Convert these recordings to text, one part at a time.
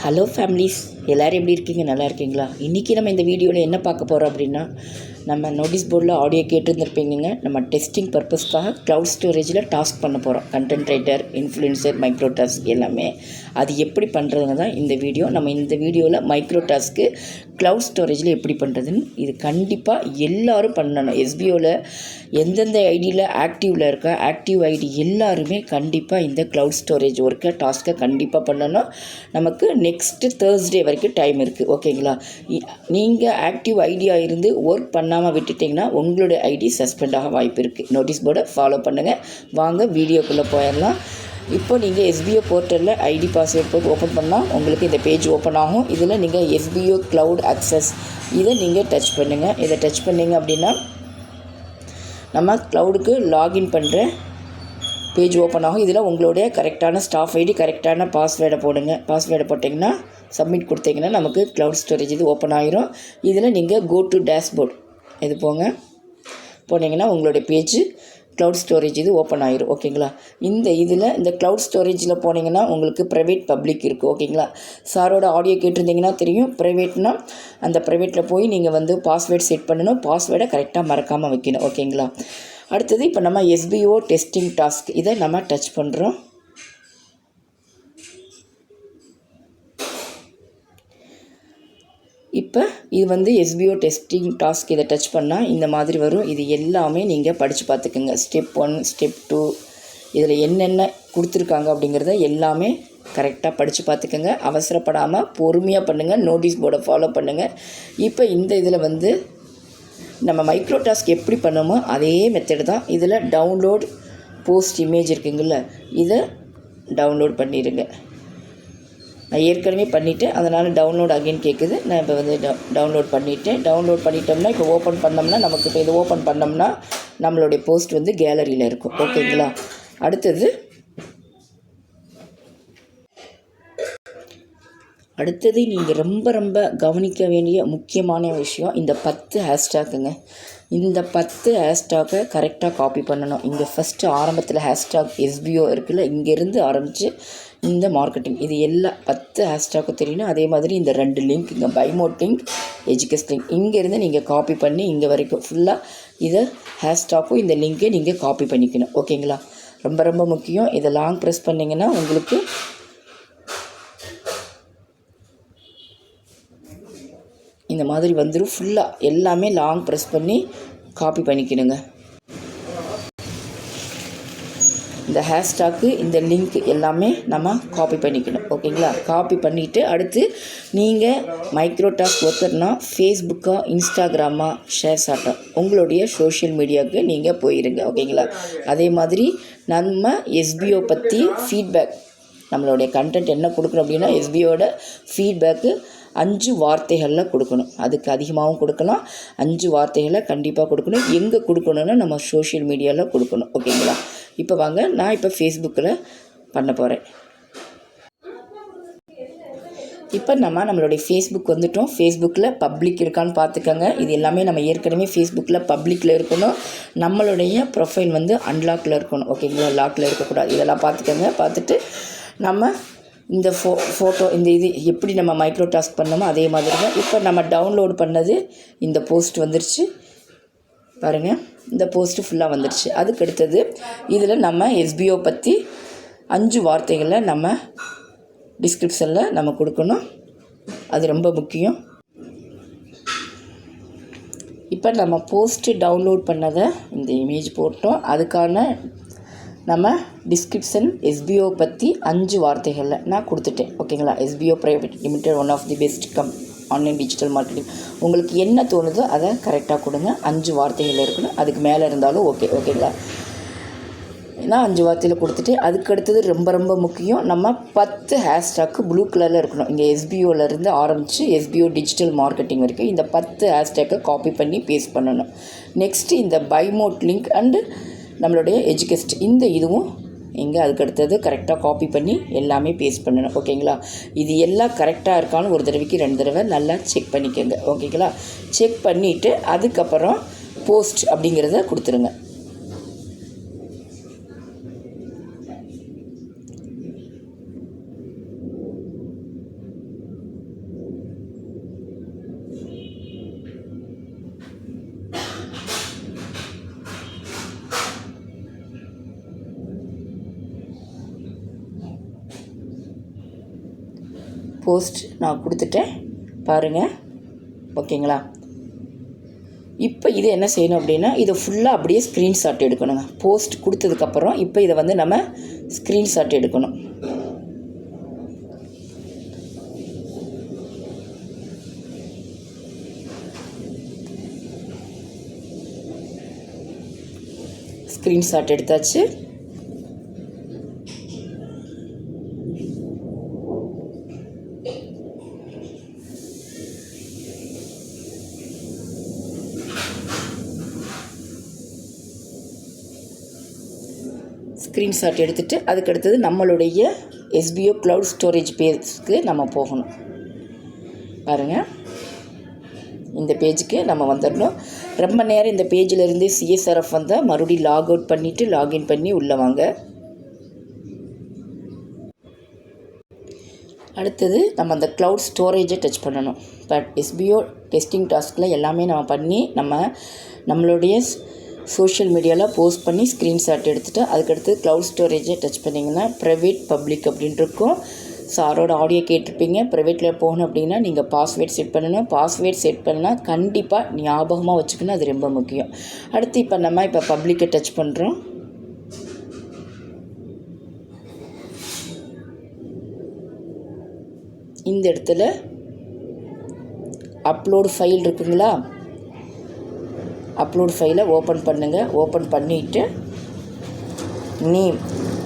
Hello families, எல்லோரும் எப்படி இருக்கீங்க? நல்லா இருக்கீங்களா? இன்றைக்கி நம்ம இந்த வீடியோவில் என்ன பார்க்க போகிறோம் அப்படின்னா, நம்ம நோட்டீஸ் போர்டில் ஆடியோ கேட்டுருந்துருப்பீங்க. நம்ம டெஸ்டிங் பர்பஸ்க்காக க்ளவுட் ஸ்டோரேஜில் டாஸ்க் பண்ண போகிறோம். Content writer, influencer, micro task எல்லாமே. அது எப்படி பண்ணுறதுன்னு தான் இந்த வீடியோ. நம்ம இந்த வீடியோவில் மைக்ரோ டாஸ்க்கு க்ளவுட் ஸ்டோரேஜில் எப்படி பண்ணுறதுன்னு இது கண்டிப்பாக எல்லோரும் பண்ணணும். எஸ்பிஓவில் எந்தெந்த ஐடியில் ஆக்டிவில் இருக்கா, ஆக்டிவ் ஐடி எல்லாருமே கண்டிப்பாக இந்த க்ளவுட் ஸ்டோரேஜ் ஒர்க்கை டாஸ்க்கை கண்டிப்பாக பண்ணணும். நமக்கு நெக்ஸ்ட்டு தேர்ஸ்டே வரைக்கும் டைம் இருக்குது. ஓகேங்களா? நீங்கள் ஆக்டிவ் ஐடியாக இருந்து ஒர்க் பண்ணாமல் விட்டுட்டிங்கன்னா உங்களுடைய ஐடி சஸ்பெண்ட் ஆக வாய்ப்பு இருக்குது. நோட்டீஸ் போர்டை ஃபாலோ பண்ணுங்கள். வாங்க வீடியோக்குள்ளே போயிடலாம். இப்போ நீங்கள் எஸ்பிஓ போர்ட்டலில் ஐடி பாஸ்வேர்ட் போட்டு ஓப்பன் பண்ணால் உங்களுக்கு இந்த பேஜ் ஓப்பன் ஆகும். இதில் நீங்கள் எஸ்பிஓ க்ளவுட் அக்சஸ் இதை நீங்கள் டச் பண்ணுங்கள். இதை டச் பண்ணிங்க அப்படின்னா நம்ம க்ளவுடுக்கு லாகின் பண்ணுற பேஜ் ஓப்பன் ஆகும். இதில் உங்களுடைய கரெக்டான ஸ்டாஃப் ஐடி, கரெக்டான பாஸ்வேர்டை போடுங்க. பாஸ்வேர்டை போட்டிங்கன்னா சப்மிட் கொடுத்தீங்கன்னா நமக்கு க்ளவுட் ஸ்டோரேஜ் இது ஓப்பன் ஆகிரும். இதில் நீங்கள் கோ டு டேஷ்போர்ட் இது போனீங்கன்னா உங்களுடைய பேஜ் க்ளவுட் ஸ்டோரேஜ் இது ஓப்பன் ஆகிரும். ஓகேங்களா? இந்த க்ளவுட் ஸ்டோரேஜில் போனீங்கன்னா உங்களுக்கு ப்ரைவேட் பப்ளிக் இருக்குது. ஓகேங்களா? சாரோட ஆடியோ கேட்டிருந்தீங்கன்னா தெரியும். ப்ரைவேட்னால் அந்த ப்ரைவேட்டில் போய் நீங்கள் பாஸ்வேர்ட் செட் பண்ணணும். பாஸ்வேர்டை கரெக்டாக மறக்காமல் வைக்கணும். ஓகேங்களா? அடுத்தது இப்போ நம்ம எஸ்பிஓ டெஸ்டிங் டாஸ்க் இதை நம்ம டச் பண்ணுறோம். இப்போ இது எஸ்பிஓ டெஸ்டிங் டாஸ்க் இதை டச் பண்ணால் இந்த மாதிரி வரும். இது எல்லாமே நீங்கள் படித்து பார்த்துக்குங்க. ஸ்டெப் 1, ஸ்டெப் 2 இதில் என்னென்ன கொடுத்துருக்காங்க அப்படிங்கிறத எல்லாமே கரெக்டாக படித்து பார்த்துக்கோங்க. அவசரப்படாமல் பொறுமையாக பண்ணுங்கள். நோட்டீஸ் போர்டை ஃபாலோ பண்ணுங்கள். இப்போ இந்த இதில் நம்ம மைக்ரோ டாஸ்க் எப்படி பண்ணுமோ அதே மெத்தட் தான். இதில் டவுன்லோட் போஸ்ட் இமேஜ் இருக்குங்கள, இதை டவுன்லோட் பண்ணிடுங்க. நான் ஏற்கனவே பண்ணிவிட்டேன், அதனால் டவுன்லோட் அகைன் கேட்குது. நான் இப்போ டவுன்லோட் பண்ணிவிட்டேன். டவுன்லோட் பண்ணிட்டோம்னா இப்போ ஓப்பன் பண்ணோம்னா நமக்கு இப்போ இது ஓப்பன் பண்ணோம்னா நம்மளுடைய போஸ்ட் கேலரியில் இருக்கும். ஓகேங்களா? அடுத்தது நீங்கள் ரொம்ப கவனிக்க வேண்டிய முக்கியமான விஷயம் இந்த 10 ஹேஷ்டாக்குங்க. இந்த 10 ஹேஷ்டாக்கை கரெக்டாக காப்பி பண்ணணும். இங்கே ஃபஸ்ட்டு ஆரம்பத்தில் ஹேஷ்டாக் எஸ்பிஓ இருக்குல்ல, இங்கேருந்து ஆரம்பித்து இந்த மார்க்கெட்டிங் இது எல்லாம் 10 ஹேஷ்டாக்கும் தெரியணும். அதே மாதிரி இந்த 2 லிங்க் இங்கே பைமோட் லிங்க், எஜுகேஷன் லிங்க் இங்கேருந்து நீங்கள் காப்பி பண்ணி இங்கே வரைக்கும் ஃபுல்லாக இதை ஹேஷ்டாக்கும் இந்த லிங்கை நீங்கள் காப்பி பண்ணிக்கணும். ஓகேங்களா? ரொம்ப முக்கியம். இதை லாங் ப்ரெஸ் பண்ணிங்கன்னா உங்களுக்கு இந்த மாதிரி வந்துடும். ஃபுல்லாக எல்லாமே லாங் ப்ரெஸ் பண்ணி காப்பி பண்ணிக்கணுங்க. இந்த ஹேஷ்டாக்கு இந்த லிங்க் எல்லாமே நம்ம காப்பி பண்ணிக்கணும். ஓகேங்களா? காப்பி பண்ணிவிட்டு அடுத்து நீங்கள் மைக்ரோ டாஸ்க் ஒர்க்கர்னால் ஃபேஸ்புக்கா, இன்ஸ்டாகிராமா, ஷேர்சாட்டா உங்களுடைய சோஷியல் மீடியாவுக்கு நீங்கள் போயிருங்க. ஓகேங்களா? அதே மாதிரி நம்ம எஸ்பிஓ பற்றி ஃபீட்பேக், நம்மளுடைய கண்டென்ட் என்ன கொடுக்கணும் அப்படின்னா எஸ்பிஓட ஃபீட்பேக்கு 5 வார்த்தைகளில் கொடுக்கணும். அதுக்கு அதிகமாகவும் கொடுக்கலாம். 5 வார்த்தைகளை கண்டிப்பாக கொடுக்கணும். எங்கே கொடுக்கணுன்னா நம்ம சோஷியல் மீடியாவில் கொடுக்கணும். ஓகேங்களா? இப்போ வாங்க, நான் இப்போ ஃபேஸ்புக்கில் பண்ண போகிறேன். இப்போ நம்மளுடைய ஃபேஸ்புக் வந்துட்டோம். ஃபேஸ்புக்கில் பப்ளிக் இருக்கான்னு பார்த்துக்கோங்க. இது எல்லாமே நம்ம ஏற்கனவே ஃபேஸ்புக்கில் பப்ளிக்கில் இருக்கணும். நம்மளுடைய ப்ரொஃபைல் அன்லாக்கில் இருக்கணும். ஓகேங்களா? லாக்கில் இருக்கக்கூடாது. இதெல்லாம் பார்த்துக்கோங்க. பார்த்துட்டு நம்ம இந்த ஃபோட்டோ இது எப்படி நம்ம மைக்ரோ டாஸ்க் பண்ணோமோ அதே மாதிரி தான். இப்போ நம்ம டவுன்லோட் பண்ணது இந்த போஸ்ட் வந்துருச்சு பாருங்கள். இந்த போஸ்ட்டு ஃபுல்லாக வந்துருச்சு. அதுக்கு அடுத்தது இதில் நம்ம எஸ்பிஓ பற்றி 5 வார்த்தைகளை நம்ம டிஸ்கிரிப்ஷனில் நம்ம கொடுக்கணும். அது ரொம்ப முக்கியம். இப்போ நம்ம போஸ்ட்டு டவுன்லோட் பண்ணதை இந்த இமேஜ் போட்டோம். அதுக்கான நம்ம டிஸ்கிரிப்ஷன் எஸ்பிஓ பற்றி 5 வார்த்தைகளில் நான் கொடுத்துட்டேன். ஓகேங்களா? SPO private limited one of the best online digital marketing. உங்களுக்கு என்ன தோணுதோ அதை கரெக்டாக கொடுங்க. 5 வார்த்தைகள் இருக்கணும். அதுக்கு மேலே இருந்தாலும் ஓகே. ஓகேங்களா? நான் 5 வார்த்தையில் கொடுத்துட்டு அதுக்கு அடுத்தது ரொம்ப முக்கியம். நம்ம 10 ஹேஷ்டாக்கு ப்ளூ கலரில் இருக்கணும். இங்கே எஸ்பிஓலேருந்து ஆரம்பித்து எஸ்பிஓ டிஜிட்டல் மார்க்கெட்டிங் வரைக்கும் இந்த 10 ஹேஷ்டாக்கை காப்பி பண்ணி பேஸ்ட் பண்ணணும். நெக்ஸ்ட்டு இந்த பைமோட் லிங்க் அண்டு நம்மளுடைய எஜுகேஸ்ட் இந்த இதுவும் இங்கே அதுக்கு அடுத்தது கரெக்டாக காப்பி பண்ணி எல்லாமே பேஸ்ட் பண்ணணும். ஓகேங்களா? இது எல்லாம் கரெக்டாக இருக்கான்னு ஒரு தடவைக்கு 2 தடவை நல்லா செக் பண்ணிக்கோங்க. ஓகேங்களா? செக் பண்ணிவிட்டு அதுக்கப்புறம் போஸ்ட் அப்படிங்கிறத கொடுத்துருங்க. போஸ்ட் நான் கொடுத்துட்டேன் பாருங்கள். ஓகேங்களா? இப்போ இது என்ன செய்யணும் அப்படின்னா, இதை ஃபுல்லாக அப்படியே ஸ்க்ரீன்ஷாட் எடுக்கணுங்க. போஸ்ட் கொடுத்ததுக்கப்புறம் இப்போ இதை வந்து நம்ம ஸ்க்ரீன்ஷாட் எடுக்கணும். ஸ்க்ரீன்ஷாட் எடுத்தாச்சு. ஸ்க்ரீன்ஷாட் எடுத்துகிட்டு அதுக்கடுத்தது நம்மளுடைய SBO க்ளவுட் ஸ்டோரேஜ் பேஜ்க்கு நம்ம போகணும். பாருங்கள், இந்த பேஜுக்கு நம்ம வந்துடணும். ரொம்ப நேரம் இந்த பேஜில் இருந்து CSRF வந்தால் மறுபடியும் லாக் அவுட் பண்ணிவிட்டு லாகின் பண்ணி உள்ளே வாங்க. அடுத்தது நம்ம அந்த க்ளவுட் ஸ்டோரேஜை டச் பண்ணணும். பட் SBO டெஸ்டிங் டாஸ்கில் எல்லாமே நம்ம பண்ணி நம்மளுடைய சோஷியல் மீடியாவில் போஸ்ட் பண்ணி ஸ்க்ரீன்ஷாட் எடுத்துகிட்டு அதுக்கடுத்து க்ளவுட் ஸ்டோரேஜை டச் பண்ணிங்கன்னா ப்ரைவேட் பப்ளிக் அப்படின்னு இருக்கும். சாரோட ஆடியோ கேட்டிருப்பீங்க. ப்ரைவேட்டில் போகணும் அப்படின்னா நீங்கள் பாஸ்வேர்ட் செட் பண்ணணும். பாஸ்வேர்ட் செட் பண்ணால் கண்டிப்பாக ஞாபகமாக வச்சுக்கணும், அது ரொம்ப முக்கியம். அடுத்து இப்போ நம்ம பப்ளிக்கை டச் பண்ணுறோம். இந்த இடத்துல அப்லோடு ஃபைல் இருக்குங்களா, அப்லோட் ஃபைலை ஓப்பன் பண்ணுங்கள். ஓப்பன் பண்ணிவிட்டு நேம்,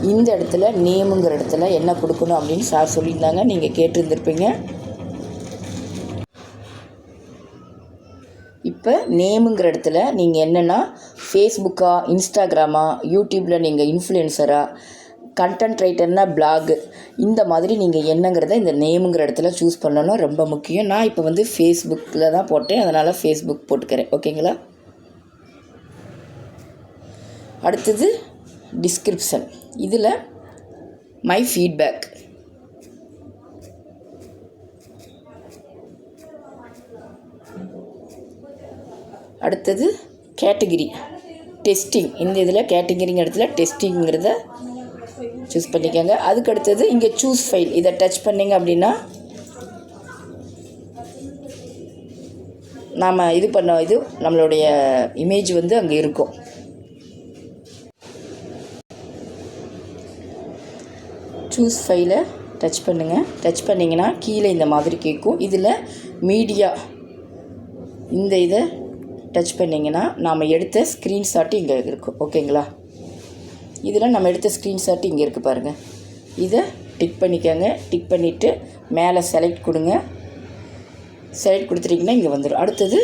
இந்த இடத்துல நேமுங்கிற இடத்துல என்ன கொடுக்கணும் அப்படின்னு சார் சொல்லியிருந்தாங்க, நீங்கள் கேட்டிருந்துருப்பீங்க. இப்போ நேமுங்கிற இடத்துல நீங்கள் என்னென்னா ஃபேஸ்புக்கா, இன்ஸ்டாகிராமா, யூடியூப்பில் நீங்கள் இன்ஃப்ளூயன்சரா, கண்டென்ட் ரைட்டர்னா பிளாகு, இந்த மாதிரி நீங்கள் என்னங்கிறத இந்த நேமுங்கிற இடத்துல சூஸ் பண்ணணும், ரொம்ப முக்கியம். நான் இப்போ வந்து ஃபேஸ்புக்கில் தான் போட்டேன், அதனால் ஃபேஸ்புக் போட்டுக்கிறேன். ஓகேங்களா? அடுத்தது டிஸ்கிரிப்ஷன், இதில் மை ஃபீட்பேக், அடுத்தது கேட்டகிரி டெஸ்டிங், இந்த இதில் கேட்டகிரிங்க இடத்துல டெஸ்டிங்கிறத சூஸ் பண்ணிக்கோங்க. அதுக்கு அடுத்தது இங்கே சூஸ் ஃபைல், இதை டச் பண்ணிங்க அப்படின்னா நாம் இது நம்மளுடைய இமேஜ் வந்து அங்கே இருக்கும். சூஸ் ஃபைலை டச் பண்ணுங்கள். டச் பண்ணிங்கன்னா கீழே இந்த மாதிரி கேட்கும். இதில் மீடியா, இந்த இதை டச் பண்ணிங்கன்னா நாம் எடுத்த ஸ்க்ரீன்ஷாட்டு இங்கே இருக்கும். ஓகேங்களா? இதில் நம்ம எடுத்த ஸ்க்ரீன்ஷாட்டு இங்கே இருக்குது பாருங்கள். இதை டிக் பண்ணிக்கோங்க. டிக் பண்ணிவிட்டு மேலே செலக்ட் கொடுங்க. செலக்ட் கொடுத்துட்டிங்கன்னா இங்கே வந்துடும். அடுத்தது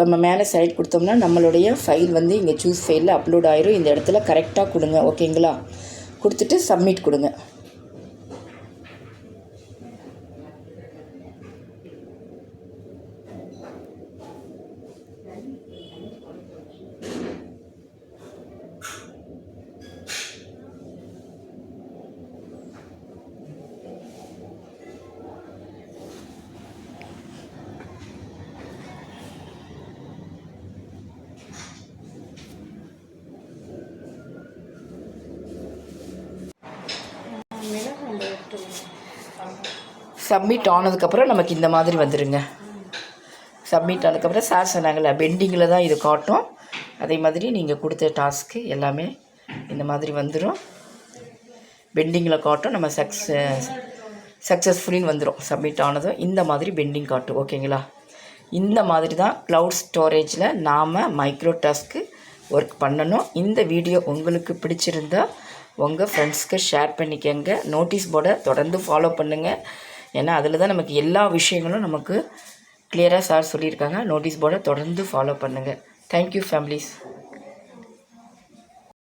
நம்ம மேலே செலக்ட் கொடுத்தோம்னா நம்மளுடைய ஃபைல் வந்து இங்கே சூஸ் ஃபைலில் அப்லோட் ஆயிரும். இந்த இடத்துல கரெக்டாக கொடுங்க. ஓகேங்களா? கொடுத்துட்டு சப்மிட் கொடுங்க. சப்மிட் ஆனதுக்கப்புறம் நமக்கு இந்த மாதிரி வந்துடுங்க. சப்மிட் ஆனதுக்கப்புறம் சார் சொன்னாங்கள்ல பெண்டிங்கில் தான் இது காட்டும். அதே மாதிரி நீங்கள் கொடுத்த டாஸ்க்கு எல்லாமே இந்த மாதிரி வந்துடும். பெண்டிங்கில் காட்டும். நம்ம சக்ஸஸ்ஃபுல்லின்னு வந்துடும். சப்மிட் ஆனதும் இந்த மாதிரி பெண்டிங் காட்டும். ஓகேங்களா? இந்த மாதிரி தான் க்ளவுட் ஸ்டோரேஜில் நாம் மைக்ரோ டாஸ்க்கு ஒர்க் பண்ணணும். இந்த வீடியோ உங்களுக்கு பிடிச்சிருந்தால் உங்கள் ஃப்ரெண்ட்ஸ்க்கு ஷேர் பண்ணிக்கங்க. நோட்டீஸ் போர்டை தொடர்ந்து ஃபாலோ பண்ணுங்கள். ஏன்னா அதில் தான் நமக்கு எல்லா விஷயங்களும் நமக்கு கிளியராக சார் சொல்லியிருக்காங்க. நோட்டீஸ் போர்டை தொடர்ந்து ஃபாலோ பண்ணுங்கள். Thank you families.